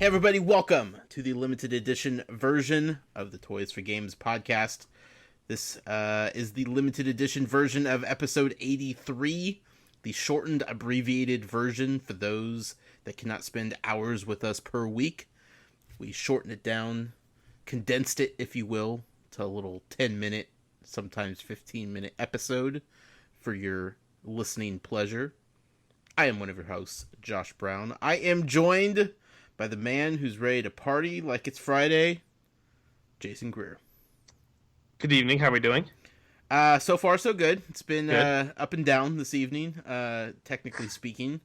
Everybody, welcome to the limited edition version of the Toys for Games podcast. This is the limited edition version of episode 83, the shortened, abbreviated version for those that cannot spend hours with us per week. We shortened it down, condensed it, if you will, to a little 10-minute, sometimes 15-minute episode for your listening pleasure. I am one of your hosts, Josh Brown. I am joined by the man who's ready to party like it's Friday, Jason Greer. Good evening. How are we doing? So far, so good. It's been up and down this evening, technically speaking.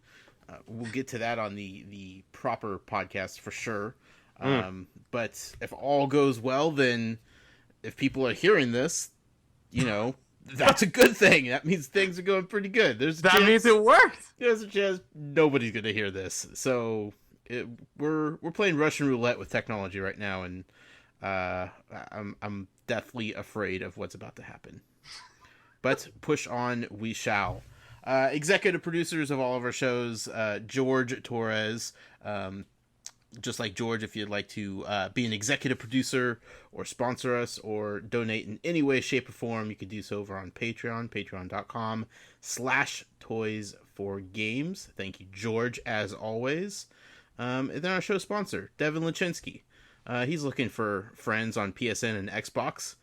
We'll get to that on the proper podcast for sure. But if all goes well, then if people are hearing this, you know, that's a good thing. That means things are going pretty good. That means it worked. There's a chance nobody's going to hear this. So we're playing Russian roulette with technology right now, and I'm deathly afraid of what's about to happen. But push on we shall. Executive producers of all of our shows, George Torres. Just like George, if you'd like to be an executive producer or sponsor us or donate in any way, shape, or form, you can do so over on Patreon, patreon.com/toys4games. Thank you, George, as always. And then our show sponsor, Devin Lachinsky. He's looking for friends on PSN and Xbox.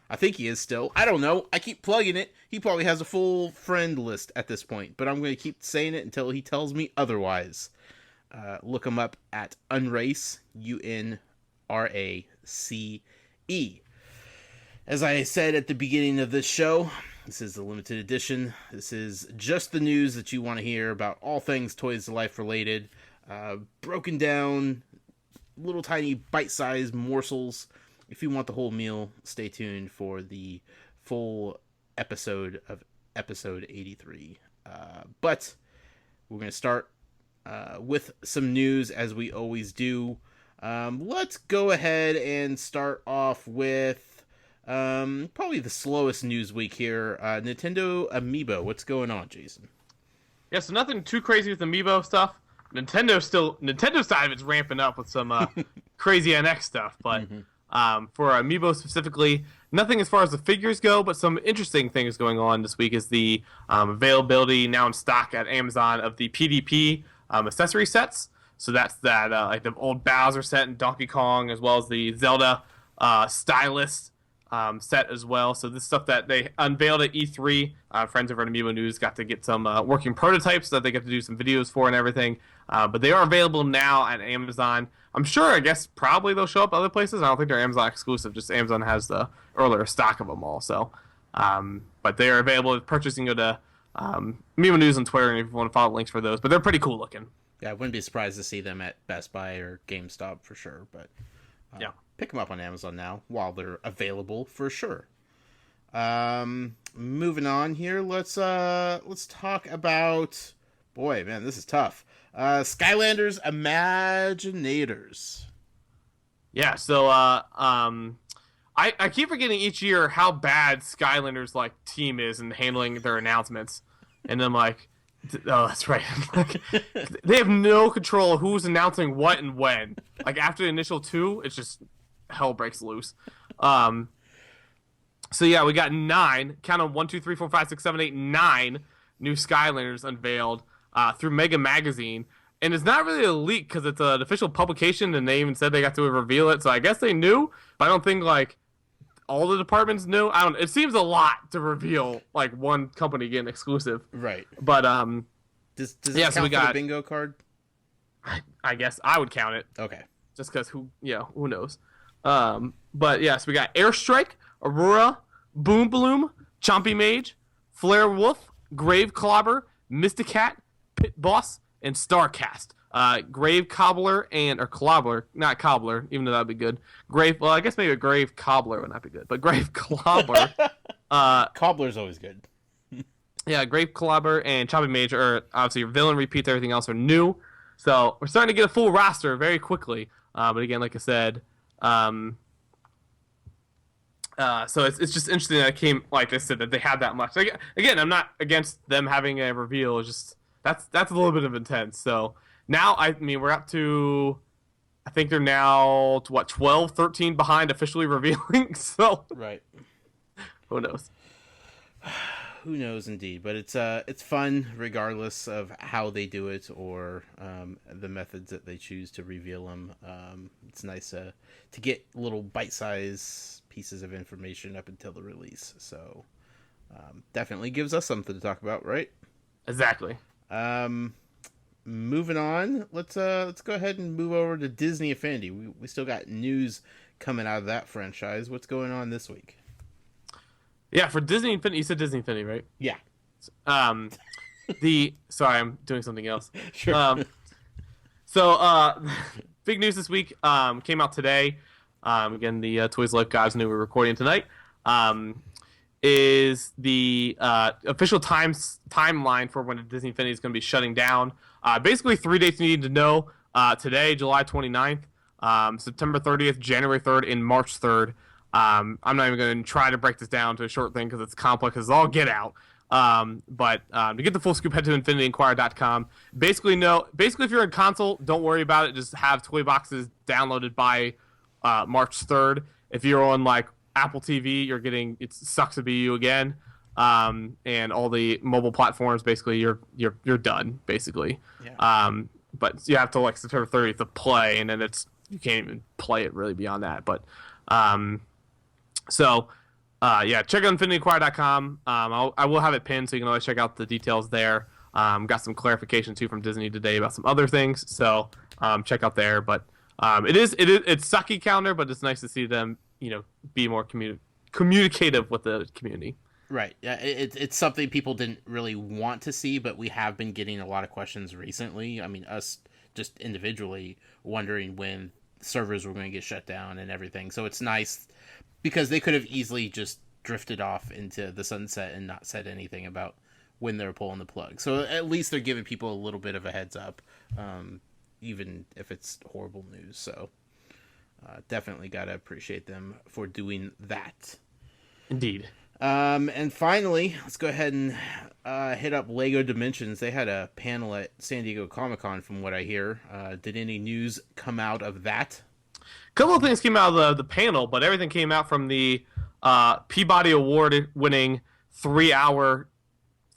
I think he is still. I don't know. I keep plugging it. He probably has a full friend list at this point, but I'm going to keep saying it until he tells me otherwise. Look him up at Unrace, UNRACE. As I said at the beginning of this show, this is the limited edition. This is just the news that you want to hear about all things Toys to Life related. Broken down, little tiny bite-sized morsels. If you want the whole meal, stay tuned for the full episode of episode 83. But we're going to start with some news, as we always do. Let's go ahead and start off with probably the slowest news week here. Nintendo Amiibo. What's going on, Jason? Yeah, so nothing too crazy with Amiibo stuff. Nintendo side of it's ramping up with some crazy NX stuff, but for Amiibo specifically, nothing as far as the figures go, but some interesting things going on this week is the availability now in stock at Amazon of the PDP accessory sets. So that's that like the old Bowser set and Donkey Kong, as well as the Zelda stylus set as well. So this stuff that they unveiled at E3, friends over at Amiibo News got to get some working prototypes that they get to do some videos for and everything. But they are available now at Amazon. I'm sure, I guess, probably they'll show up other places. I don't think they're Amazon exclusive. Just Amazon has the earlier stock of them all. So, but they are available. Purchasing go to Amiibo News on Twitter, and if you want to follow links for those. But they're pretty cool looking. Yeah, I wouldn't be surprised to see them at Best Buy or GameStop for sure. But yeah, pick them up on Amazon now while they're available for sure. Moving on here, let's talk about. Boy, man, this is tough. Skylanders Imaginators. Yeah, so I keep forgetting each year how bad Skylanders like team is in handling their announcements, and I'm like, oh, that's right. Like, they have no control of who's announcing what and when. Like after the initial two, it's just hell breaks loose. So yeah, we got 9. Count on 1, 2, 3, 4, 5, 6, 7, 8, 9 new Skylanders unveiled through Mega Magazine. And it's not really a leak because it's an official publication, and they even said they got to reveal it. So I guess they knew, but I don't think like all the departments knew. I don't. It seems a lot to reveal like one company getting exclusive, right? But does it count for the bingo card? I guess I would count it. Okay, just because who knows? But yeah, so we got Airstrike, Aurora, Boom Bloom, Chompy Mage, Flare Wolf, Grave Clobber, Mysticat, Pit Boss, and Starcast. Grave Cobbler or Clobber, not Cobbler, even though that'd be good. Well, I guess maybe a Grave Cobbler would not be good, but Grave Clobber. Cobbler's always good. Yeah, Grave Clobber and Chompy Mage are obviously your villain repeats. Everything else are new. So we're starting to get a full roster very quickly. But again, like I said, so it's just interesting that it came, like I said, that they had that much. Like, again, I'm not against them having a reveal. It's just that's a little bit of intense. So now, I mean, we're up to I think they're now, 12, 13 behind officially revealing. So Right. who knows? Who knows, indeed. But it's fun regardless of how they do it or the methods that they choose to reveal them. It's nice to get little bite-sized pieces of information up until the release. So definitely gives us something to talk about, right? Exactly. Moving on, let's go ahead and move over to Disney Infinity. We still got news coming out of that franchise. What's going on this week? Yeah, for Disney Infinity, you said Disney Infinity, right? Yeah, Sorry, I'm doing something else. sure. Big news this week came out today. Again, the Toys Life guys knew we were recording tonight. Is the official timeline for when Disney Infinity is going to be shutting down. Basically, 3 dates you need to know. Today, July 29th, September 30th, January 3rd, and March 3rd. I'm not even going to try to break this down to a short thing because it's complex as all get out. But to get the full scoop, head to infinityinquirer.com. Basically, if you're in console, don't worry about it. Just have toy boxes downloaded by March 3rd. If you're on like Apple TV, it sucks to be you again. And all the mobile platforms, basically, you're done, basically. Yeah. But you have to like September 30th to play, and then you can't even play it really beyond that. But check out infinityinquirer.com. I will have it pinned, so you can always check out the details there. Got some clarification too from Disney today about some other things, so check out there. But it's sucky counter, but it's nice to see them, be more communicative with the community. Right. Yeah, it's something people didn't really want to see, but we have been getting a lot of questions recently. I mean, us just individually wondering when servers were going to get shut down and everything. So it's nice because they could have easily just drifted off into the sunset and not said anything about when they're pulling the plug. So at least they're giving people a little bit of a heads up, even if it's horrible news. So definitely got to appreciate them for doing that. Indeed. And finally, let's go ahead and hit up Lego Dimensions. They had a panel at San Diego Comic-Con, from what I hear. Did any news come out of that? A couple of things came out of the panel, but everything came out from the Peabody Award-winning 3-hour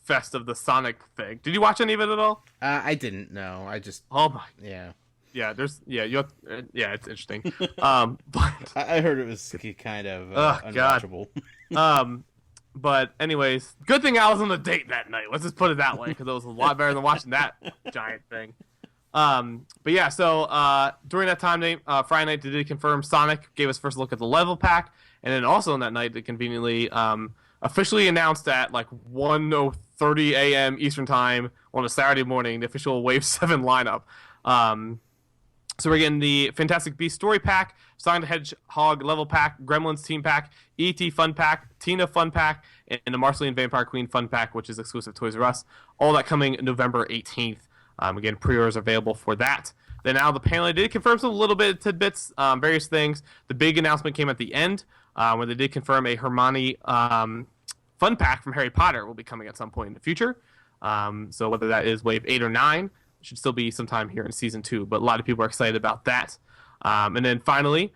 fest of the Sonic thing. Did you watch any of it at all? I didn't know. I just... Oh my... Yeah. Yeah, it's interesting. But I heard it was kind of unwatchable. But anyways, good thing I was on a date that night. Let's just put it that way, because it was a lot better than watching that giant thing. But yeah, so during that time, Friday night, they did confirm Sonic gave us first look at the level pack, and then also on that night, they conveniently officially announced at like 1:30 a.m. Eastern time on a Saturday morning the official Wave 7 lineup. So we're getting the Fantastic Beasts story pack, Sonic the Hedgehog level pack, Gremlins team pack, E.T. fun pack, Tina fun pack, and the Marceline Vampire Queen fun pack, which is exclusive to Toys R Us. All that coming November 18th. Again, pre-orders available for that. Then now the panel did confirm some little bit of tidbits, various things. The big announcement came at the end, where they did confirm a Hermione fun pack from Harry Potter will be coming at some point in the future. So whether that is Wave 8 or 9, should still be sometime here in Season 2, but a lot of people are excited about that. And then finally,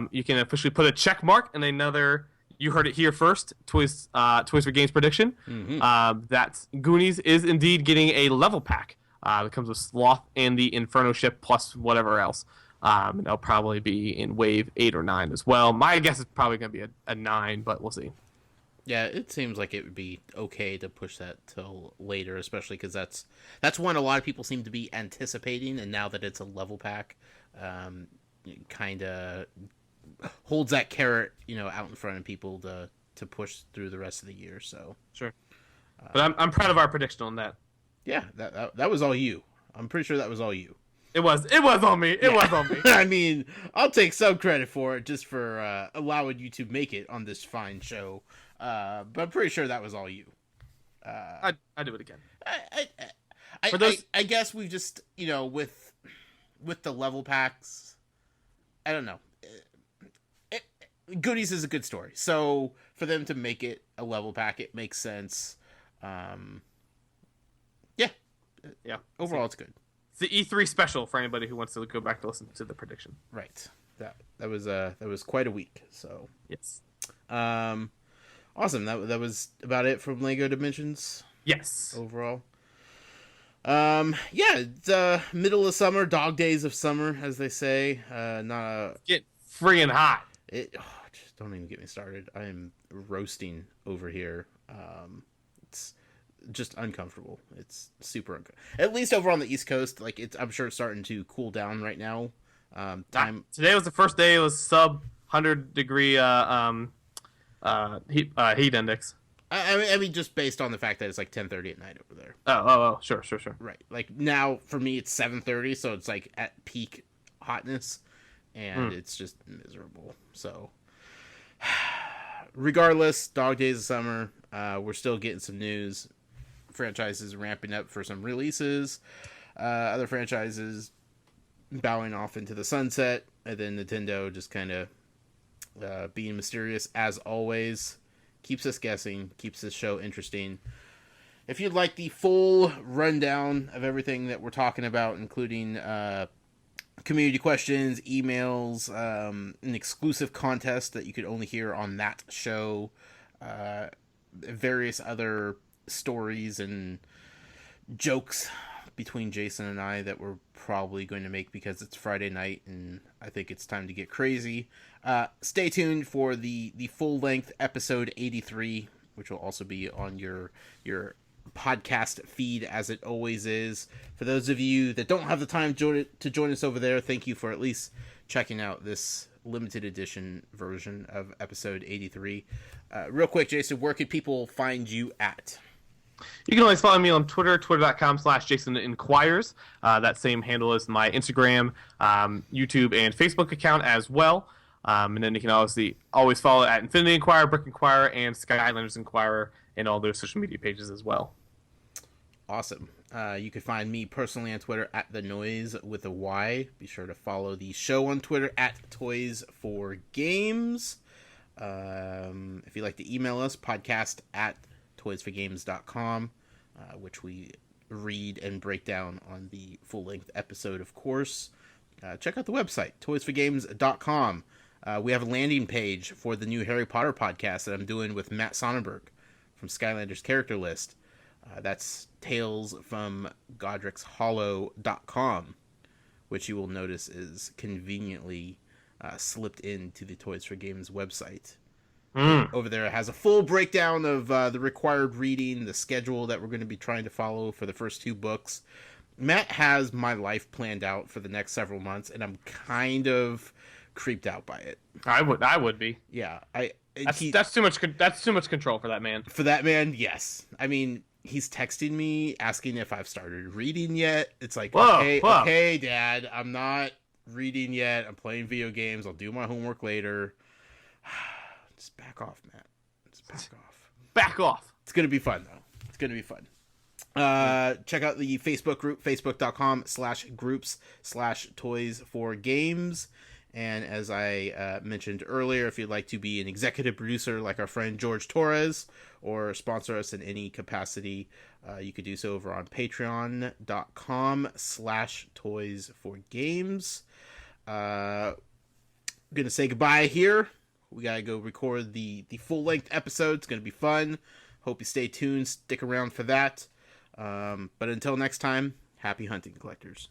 you can officially put a check mark in another, you heard it here first, Toys for Games prediction. Mm-hmm. That Goonies is indeed getting a level pack. That comes with Sloth and the Inferno ship plus whatever else. And they'll probably be in Wave 8 or 9 as well. My guess is probably going to be a 9, but we'll see. Yeah, it seems like it would be okay to push that till later, especially because that's one a lot of people seem to be anticipating, and now that it's a level pack, kind of holds that carrot, out in front of people to push through the rest of the year. So sure, but I'm proud of our prediction on that. Yeah, that was all you. I'm pretty sure that was all you. It was on me. It was on me. I mean, I'll take some credit for it just for allowing you to make it on this fine show. But I'm pretty sure that was all you. I do it again. I guess we just, with the level packs, I don't know. Goonies is a good story. So for them to make it a level pack, it makes sense. Yeah. Overall, it's good. the E3 special for anybody who wants to go back to listen to the prediction. Right. That was quite a week. So Yes. Awesome. That was about it from Lego Dimensions. Yes. Overall. Yeah, it's middle of summer, dog days of summer, as they say. Get friggin' hot. Just don't even get me started. I am roasting over here. It's just uncomfortable. It's super uncomfortable. At least over on the East Coast, like I'm sure it's starting to cool down right now. Today was the first day. It was sub 100-degree heat index. I mean, just based on the fact that it's like 10:30 at night over there. Oh, sure. Right. Like now for me it's 7:30, so it's like at peak hotness, and it's just miserable. So, regardless, dog days of summer. We're still getting some news. Franchises ramping up for some releases. Other franchises bowing off into the sunset, and then Nintendo just kind of being mysterious as always. Keeps us guessing, keeps this show interesting. If you'd like the full rundown of everything that we're talking about, including community questions, emails, an exclusive contest that you could only hear on that show, various other stories and jokes between Jason and I that we're probably going to make because it's Friday night and I think it's time to get crazy. Stay tuned for the full-length episode 83, which will also be on your podcast feed as it always is. For those of you that don't have the time to join us over there, thank you for at least checking out this limited edition version of episode 83. Real quick, Jason, where can people find you at? You can always follow me on Twitter, twitter.com/JasonInquires. That same handle is my Instagram, YouTube, and Facebook account as well. And then you can always follow at Infinity Inquirer, Brick Inquirer, and Skylanders Inquirer in all those social media pages as well. Awesome. You can find me personally on Twitter at The Noise with a Y. Be sure to follow the show on Twitter at Toys for Games. If you'd like to email us, podcast at toysforgames.com, which we read and break down on the full-length episode, of course. Check out the website, toysforgames.com. We have a landing page for the new Harry Potter podcast that I'm doing with Matt Sonnenberg from Skylanders Character List. That's Tales from Godric's Hollow.com, which you will notice is conveniently slipped into the Toys for Games website. Over there, it has a full breakdown of the required reading, the schedule that we're going to be trying to follow for the first 2 books. Matt has my life planned out for the next several months, and I'm kind of creeped out by it. I would be. Yeah, that's too much. That's too much control for that man. For that man, yes. I mean, he's texting me asking if I've started reading yet. It's like, whoa. Okay, Dad, I'm not reading yet. I'm playing video games. I'll do my homework later. Just back off, Matt. Just back off. Back off. It's going to be fun, though. It's going to be fun. Check out the Facebook group, facebook.com/groups/toys4games. And as I mentioned earlier, if you'd like to be an executive producer like our friend George Torres or sponsor us in any capacity, you could do so over on patreon.com/toys4games. I'm going to say goodbye here. We got to go record the full-length episode. It's going to be fun. Hope you stay tuned. Stick around for that. But until next time, happy hunting, collectors.